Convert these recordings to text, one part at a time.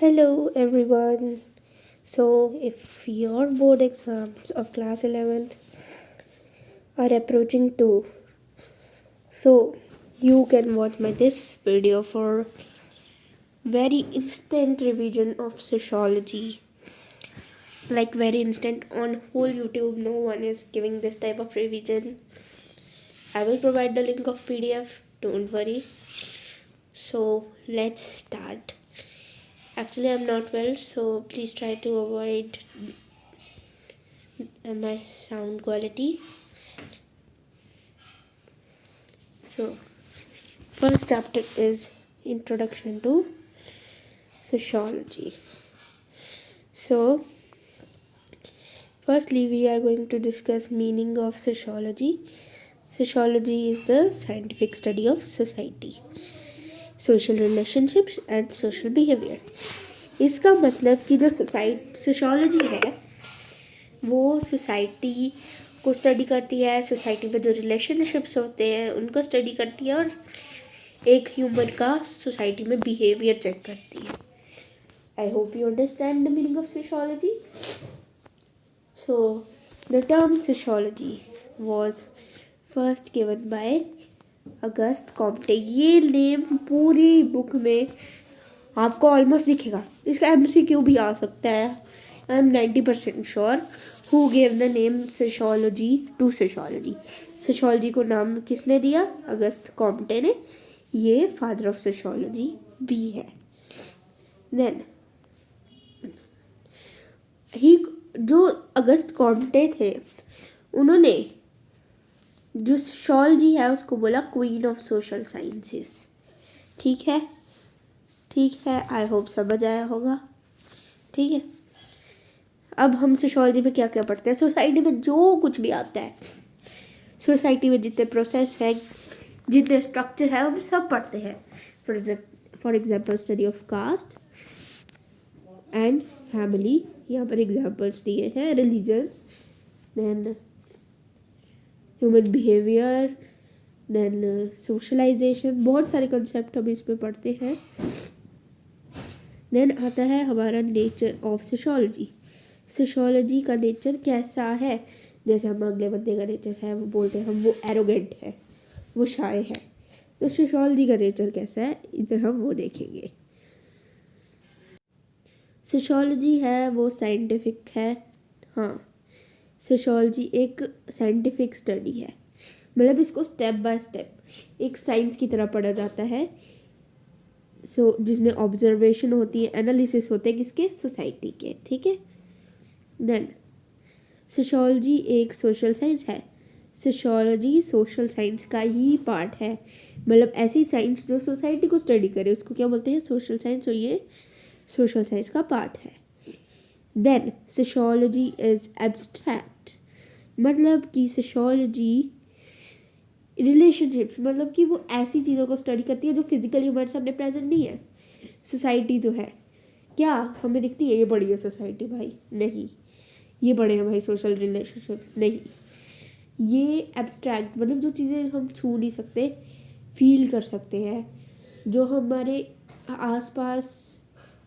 Hello everyone. So, if your board exams of class 11th are approaching too, so you can watch my this video for very instant revision of sociology. Like very instant on whole YouTube, no one is giving this type of revision. I will provide the link of PDF. Don't worry. So let's start. Actually, I'm not well, so please try to avoid my sound quality. So, first chapter is Introduction to Sociology. So, firstly, we are going to discuss meaning of sociology. Sociology is the scientific study of society, social relationships and social behavior. इसका मतलब कि जो sociology है वो society को study करती है, society में जो रिलेशनशिप्स होते हैं उनको स्टडी करती है और एक ह्यूमन का सोसाइटी में बिहेवियर चेक करती है. I hope you understand the meaning of sociology. So, the term sociology was first given by Auguste Comte. ये नेम पूरी बुक में आपको ऑलमोस्ट दिखेगा. इसका MCQ भी आ सकता है. I am 90% sure who gave the name sociology to sociology. Sociology को नाम किसने दिया? अगस्त कॉम्टे ने. ये फादर ऑफ सोशोलॉजी भी है. देन ही जो अगस्त कॉम्टे थे उन्होंने जो सोशोलॉजी है उसको बोला क्वीन ऑफ सोशल साइंसेस. ठीक है, ठीक है. आई होप समझ आया होगा. ठीक है. अब हम सोशोलॉजी में क्या क्या पढ़ते हैं? सोसाइटी में जो कुछ भी आता है, सोसाइटी में जितने प्रोसेस है, जितने स्ट्रक्चर है, हम सब पढ़ते हैं. For example study of caste and family. यहाँ पर एग्जाम्पल्स दिए हैं. Religion, then human behaviour, then socialisation. बहुत सारे कंसेप्ट हम इसमें पढ़ते हैं. देन आता है हमारा नेचर ऑफ सोशोलॉजी. सोशोलॉजी का नेचर कैसा है? जैसे हम अगले बंदे का नेचर है, वो बोलते हैं हम वो एरोगेंट है, वो शाय है. तो सोशोलॉजी का नेचर कैसा है, इधर हम वो देखेंगे. सोशोलॉजी है वो साइंटिफिक है. हाँ, सोशोलॉजी एक साइंटिफिक स्टडी है. मतलब इसको स्टेप बाय स्टेप एक साइंस की तरह पढ़ा जाता है. जिसमें ऑब्जर्वेशन होती है, एनालिसिस होते हैं किसके? सोसाइटी के. ठीक है. देन सोशोलॉजी एक सोशल साइंस है. सोशोलॉजी सोशल साइंस का ही पार्ट है. मतलब ऐसी साइंस जो सोसाइटी को स्टडी करे उसको क्या बोलते हैं? Social science. और ये सोशल साइंस का पार्ट है. Then sociology is abstract. मतलब कि सोशोलॉजी रिलेशनशिप्स, मतलब कि वो ऐसी चीज़ों को स्टडी करती है जो फिजिकली हमारे सामने प्रेजेंट नहीं है. सोसाइटी जो है क्या हमें दिखती है? ये बड़ी है सोसाइटी भाई, नहीं. ये बड़े हैं भाई सोशल रिलेशनशिप्स, नहीं. ये एब्स्ट्रैक्ट, मतलब जो चीज़ें हम छू नहीं सकते, फील कर सकते हैं, जो हमारे आसपास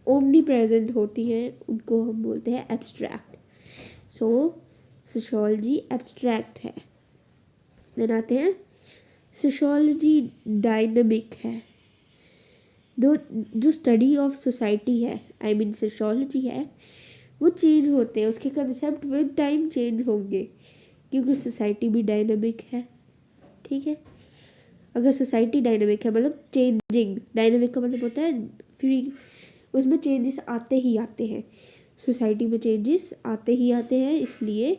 ओमनी प्रेजेंट होती हैं, उनको हम बोलते हैं एब्स्ट्रैक्ट. सो सोशोलॉजी एब्स्ट्रैक्ट है. देन आते हैं सोशोलॉजी डायनामिक है. जो स्टडी ऑफ सोसाइटी है, आई मीन सोशोलॉजी है, वो चेंज होते हैं. उसके कंसेप्ट विद टाइम चेंज होंगे क्योंकि सोसाइटी भी डायनामिक है. ठीक है. अगर सोसाइटी डायनामिक है मतलब चेंजिंग. डायनामिक का मतलब होता है फिर उसमें चेंजेस आते ही आते हैं. सोसाइटी में चेंजेस आते ही आते हैं, इसलिए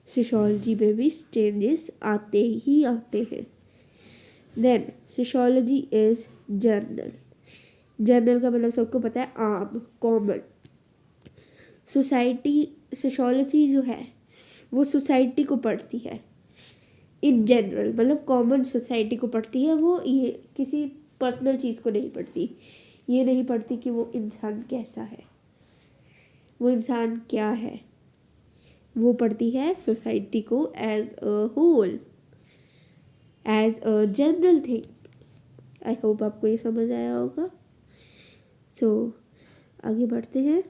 सोशोलॉजी में भी चेंजेस आते ही आते हैं. Then sociology is general. General का मतलब सबको पता है, आम, कॉमन. सोशोलॉजी जो है वो सोसाइटी को पढ़ती है इन जनरल. मतलब कॉमन सोसाइटी को पढ़ती है. वो ये किसी पर्सनल चीज़ को नहीं पढ़ती. ये नहीं पढ़ती कि वो इंसान कैसा है, वो इंसान क्या है. वो पढ़ती है सोसाइटी को as a whole, as a general thing. I hope आपको ये समझ आया होगा. सो आगे बढ़ते हैं।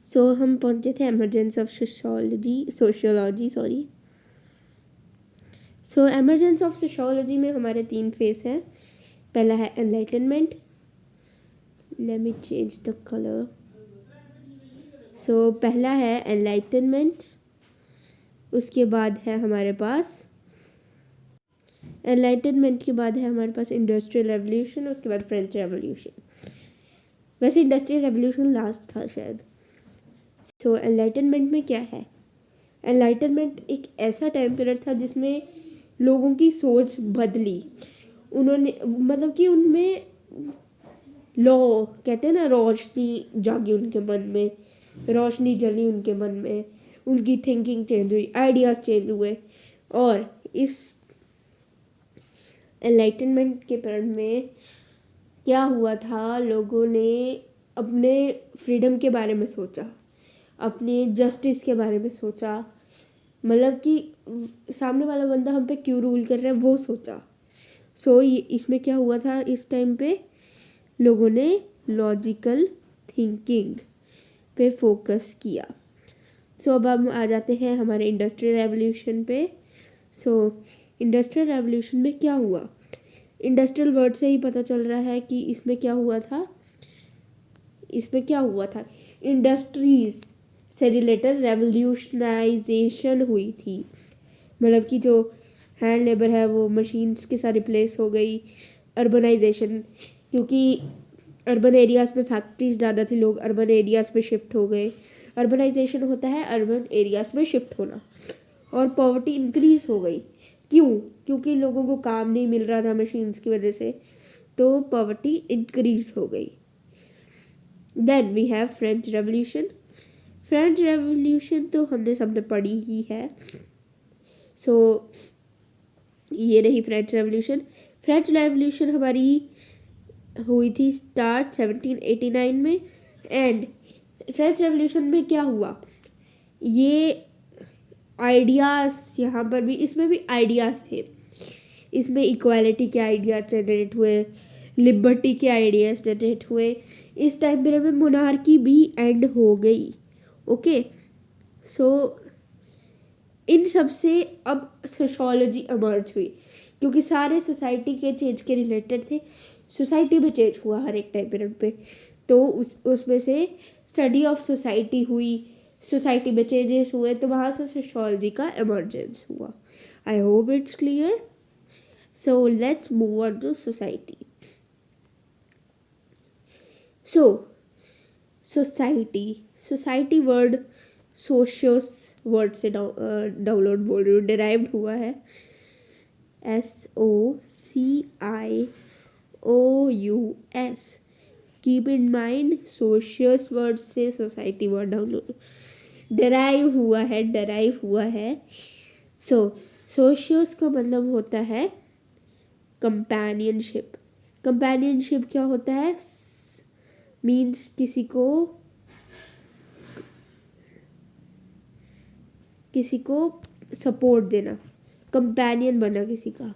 हम पहुंचे थे emergence of sociology sorry. Emergence of sociology में हमारे 3 फेस हैं। पहला है enlightenment, let me change the colour. पहला है एनलाइटनमेंट, उसके बाद है हमारे पास एनलाइटनमेंट के बाद है हमारे पास इंडस्ट्रियल रेवोल्यूशन, उसके बाद फ्रेंच रेवोल्यूशन। वैसे इंडस्ट्रियल रेवोल्यूशन लास्ट था शायद। एनलाइटनमेंट में क्या है? एनलाइटनमेंट एक ऐसा टाइम पीरियड था जिसमें लोगों की सोच बदली। उन्होंने मतलब कि उनमें लॉ कहते हैं ना, रोशनी जागी उनके मन में, रोशनी जली उनके मन में, उनकी थिंकिंग चेंज हुई, आइडियाज़ चेंज हुए। और इस एनलाइटनमेंट के पीरियड में क्या हुआ था, लोगों ने अपने फ्रीडम के बारे में सोचा, अपने जस्टिस के बारे में सोचा, मतलब कि सामने वाला बंदा हम पे क्यों रूल कर रहा है वो सोचा। इसमें क्या हुआ था, इस टाइम पे लोगों ने लॉजिकल थिंकिंग पे फोकस किया। अब हम आ जाते हैं हमारे इंडस्ट्रियल रेवोल्यूशन पे। इंडस्ट्रियल रेवोल्यूशन में क्या हुआ? इंडस्ट्रियल वर्ड से ही पता चल रहा है कि इसमें क्या हुआ था। इंडस्ट्रीज से रिलेटेड रेवोल्यूशनाइजेशन हुई थी, मतलब कि जो हैंड लेबर है वो मशीन्स के साथ रिप्लेस हो गई। अर्बनाइजेशन, क्योंकि अर्बन एरियाज़ में फैक्ट्रीज ज़्यादा थी, लोग अर्बन एरियाज़ में शिफ्ट हो गए। अर्बनाइजेशन होता है अर्बन एरियाज़ में शिफ्ट होना। और पॉवर्टी इंक्रीज़ हो गई। क्यों? क्योंकि लोगों को काम नहीं मिल रहा था मशीन्स की वजह से, तो पॉवर्टी इंक्रीज़ हो गई। Then we have French revolution. French revolution तो हमने सबने पढ़ी ही है। ये रही फ्रेंच रेवोल्यूशन। फ्रेंच रेवोल्यूशन हमारी हुई थी स्टार्ट 1789 में। एंड फ्रेंच रेवोल्यूशन में क्या हुआ, ये आइडियाज़ यहाँ पर भी, इसमें भी आइडियाज़ थे। इसमें इक्वालिटी के आइडियाज़ जनरेट हुए, लिबर्टी के आइडियाज़ जनरेट हुए। इस टाइम पीरियड में मोनार्की भी एंड हो गई। ओके, इन सब से अब सोशियोलॉजी इमर्ज हुई, क्योंकि सारे सोसाइटी के चेंज के रिलेटेड थे। सोसाइटी में चेंज हुआ हर एक टाइम पीरियड पे, तो उसमें से स्टडी ऑफ सोसाइटी हुई, सोसाइटी में चेंजेस हुए, तो वहाँ से सोशियोलॉजी का इमर्जेंस हुआ। I hope it's clear. Let's move on to society. Society word socius word से डाउनलोड बोल रही हूँ, डिराइव्ड हुआ है। SOCIOUS। Keep in mind, socius word से सोसाइटी वर्ड डाउनलोड डराइव हुआ है। सोशियस का मतलब होता है कंपेनियनशिप। कंपेनियनशिप क्या होता है? मीन्स किसी को सपोर्ट देना, कंपेनियन बना किसी का।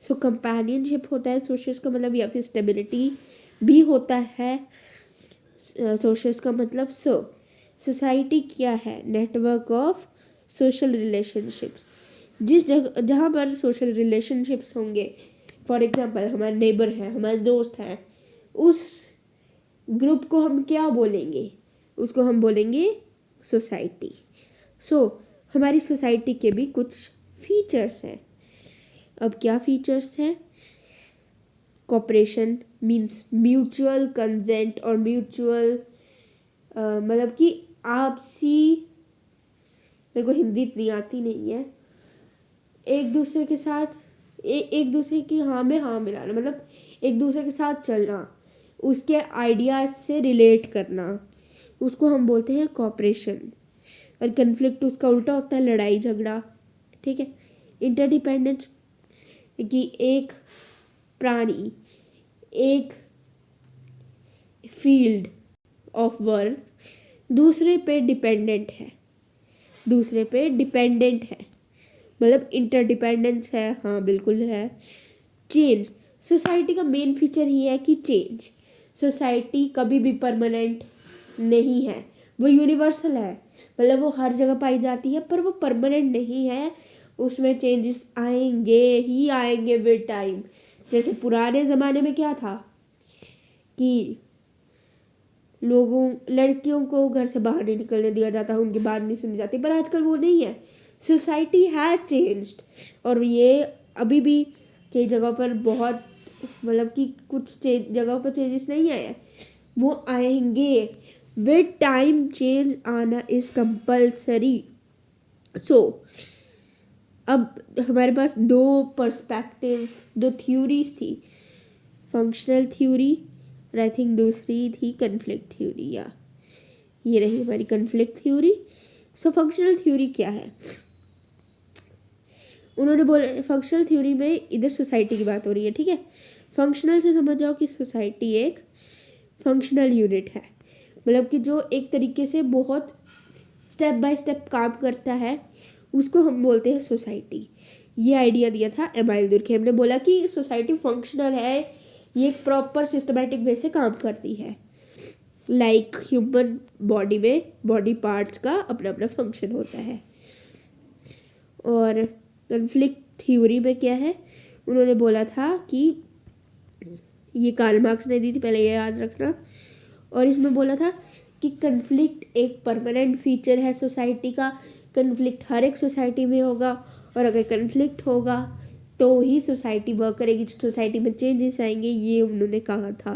कंपेनियनशिप होता है सोशियस का मतलब, या फिर स्टेबिलिटी भी होता है सोशियस का मतलब। सोसाइटी क्या है? Network of social relationships. जहाँ पर सोशल रिलेशनशिप्स होंगे, फॉर एग्जांपल हमारे नेबर हैं, हमारे दोस्त हैं, उस ग्रुप को हम क्या बोलेंगे? उसको हम बोलेंगे सोसाइटी। हमारी सोसाइटी के भी कुछ फीचर्स हैं। अब क्या फीचर्स हैं? कोऑपरेशन मीन्स म्यूचुअल कंसेंट और म्यूचुअल मतलब कि आपसी, मेरे को हिंदी इतनी आती नहीं है, एक दूसरे के साथ एक दूसरे की हाँ में हाँ मिलाना, मतलब एक दूसरे के साथ चलना, उसके आइडियाज़ से रिलेट करना, उसको हम बोलते हैं कोऑपरेशन। और कन्फ्लिक्ट उसका उल्टा होता है, लड़ाई झगड़ा। ठीक है। इंटरडिपेंडेंस, कि एक प्राणी एक फील्ड ऑफ वर्क दूसरे पे डिपेंडेंट है, मतलब इंटरडिपेंडेंस है। हाँ बिल्कुल है। चेंज, सोसाइटी का मेन फीचर ये है कि चेंज। सोसाइटी कभी भी परमानेंट नहीं है, वो यूनिवर्सल है, मतलब वो हर जगह पाई जाती है, पर वो परमानेंट नहीं है, उसमें चेंजेस आएंगे ही आएंगे विद टाइम। जैसे पुराने ज़माने में क्या था कि लड़कियों को घर से बाहर नहीं निकलने दिया जाता, उनकी बात नहीं सुनी जाती, पर आजकल वो नहीं है। सोसाइटी हैज़ चेंज्ड, और ये अभी भी कई जगहों पर बहुत, मतलब कि कुछ जगहों पर चेंजेस नहीं आए हैं, वो आएंगे विद टाइम। चेंज आना इज़ कंपल्सरी। सो अब हमारे पास दो पर्सपेक्टिव, दो थ्योरीज थी, फंक्शनल थ्योरी और आई थिंक दूसरी थी कन्फ्लिक्ट थ्योरी। या ये रही हमारी conflict theory. So functional theory क्या है? उन्होंने बोला, फंक्शनल थ्योरी में इधर सोसाइटी की बात हो रही है, ठीक है। फंक्शनल से समझ जाओ कि सोसाइटी एक फंक्शनल यूनिट है, मतलब कि जो एक तरीके से बहुत स्टेप बाय स्टेप काम करता है, उसको हम बोलते हैं सोसाइटी। ये आइडिया दिया था एमाइल दुर्खेम ने, बोला कि सोसाइटी फंक्शनल है, ये एक प्रॉपर सिस्टमेटिक वे से काम करती है। लाइक ह्यूमन बॉडी में बॉडी पार्ट्स का अपना अपना फंक्शन होता है। और कन्फ्लिक्ट थ्योरी में क्या है, उन्होंने बोला था कि ये कार्ल मार्क्स ने दी थी, पहले ये याद रखना। और इसमें बोला था कि कन्फ्लिक्ट एक परमानेंट फीचर है सोसाइटी का, कन्फ्लिक्ट हर एक सोसाइटी में होगा, और अगर कन्फ्लिक्ट होगा तो ही सोसाइटी वर्क करेगी, सोसाइटी में चेंजेस आएंगे, ये उन्होंने कहा था।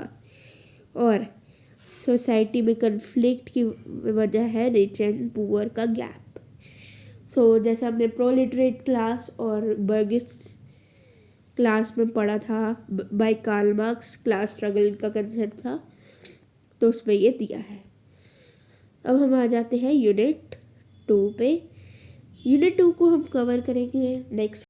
और सोसाइटी में कन्फ्लिक्ट की वजह है रिच एंड पुअर का गैप। सो जैसे हमने प्रोलेटरेट क्लास और बर्गिस्ट क्लास में पढ़ा था by Karl Marx, class struggle का कंसेप्ट था, तो उसमें ये दिया है। अब हम आ जाते हैं यूनिट 2 पे। यूनिट 2 को हम कवर करेंगे नेक्स्ट